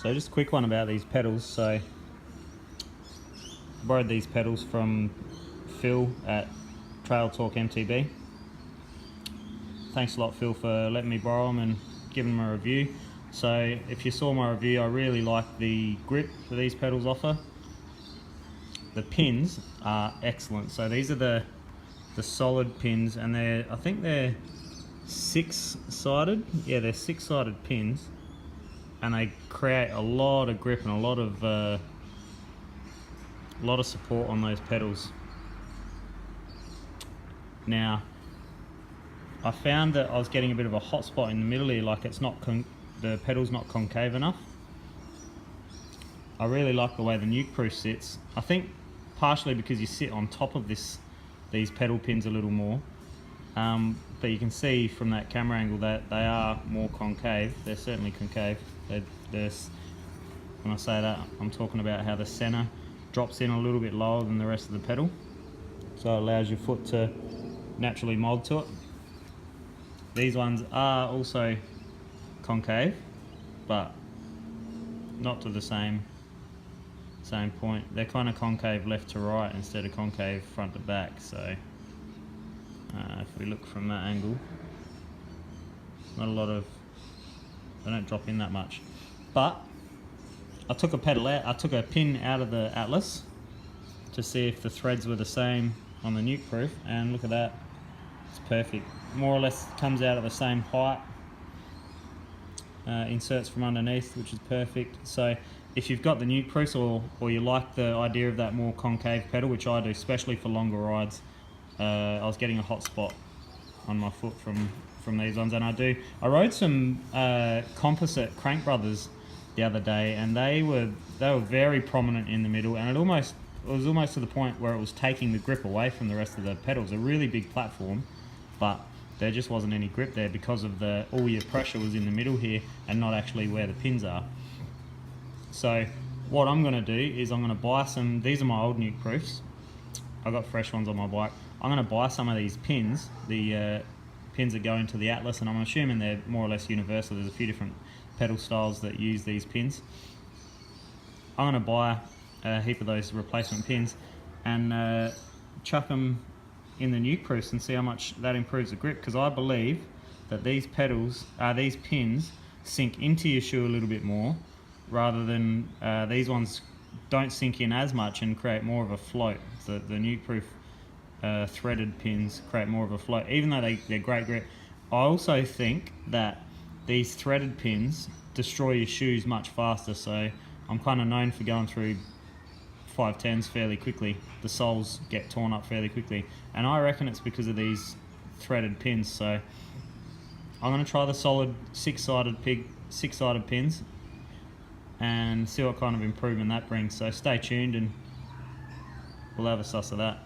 So just a quick one about these pedals. So I borrowed these pedals from Phil at Trail Talk MTB. Thanks a lot, Phil, for letting me borrow them and giving them a review. So if you saw my review, I really like the grip that these pedals offer. The pins are excellent. So these are the solid pins, and I think they're 6-sided. Yeah, they're 6-sided pins, and they create a lot of grip and a lot of support on those pedals. Now, I found that I was getting a bit of a hot spot in the middle here, like the pedal's not concave enough. I really like the way the Nukeproof sits. I think partially because you sit on top of these pedal pins a little more, but you can see from that camera angle that they are more concave. They're certainly concave. When I say that, I'm talking about how the center drops in a little bit lower than the rest of the pedal, so it allows your foot to naturally mold to it. These ones are also concave, but not to the same point. They're kind of concave left to right instead of concave front to back. So if we look from that angle, not a lot of, they don't drop in that much. But I took a pin out of the Atlas to see if the threads were the same on the Nukeproof, and look at that, it's perfect. More or less comes out at the same height, inserts from underneath, which is perfect. So if you've got the Nukeproof, or you like the idea of that more concave pedal, which I do, especially for longer rides, I was getting a hot spot on my foot from these ones. And I rode some composite Crank Brothers the other day, and they were very prominent in the middle, and it was almost to the point where it was taking the grip away from the rest of the pedals. A really big platform, but there just wasn't any grip there because of all your pressure was in the middle here and not actually where the pins are. So what I'm going to do is I'm going to buy some, these are my old Nukeproofs, I've got fresh ones on my bike. I'm going to buy some of these pins, the pins that go into the Atlas, and I'm assuming they're more or less universal. There's a few different pedal styles that use these pins. I'm going to buy a heap of those replacement pins and chuck them in the Nukeproofs and see how much that improves the grip, because I believe that these pins sink into your shoe a little bit more, rather than these ones don't sink in as much and create more of a float. The Nukeproof threaded pins create more of a float, even though they're great grip. I also think that these threaded pins destroy your shoes much faster, so I'm kind of known for going through 510s fairly quickly. The soles get torn up fairly quickly, and I reckon it's because of these threaded pins. So I'm going to try the solid 6-sided pins and see what kind of improvement that brings. So stay tuned and we'll have a suss of that.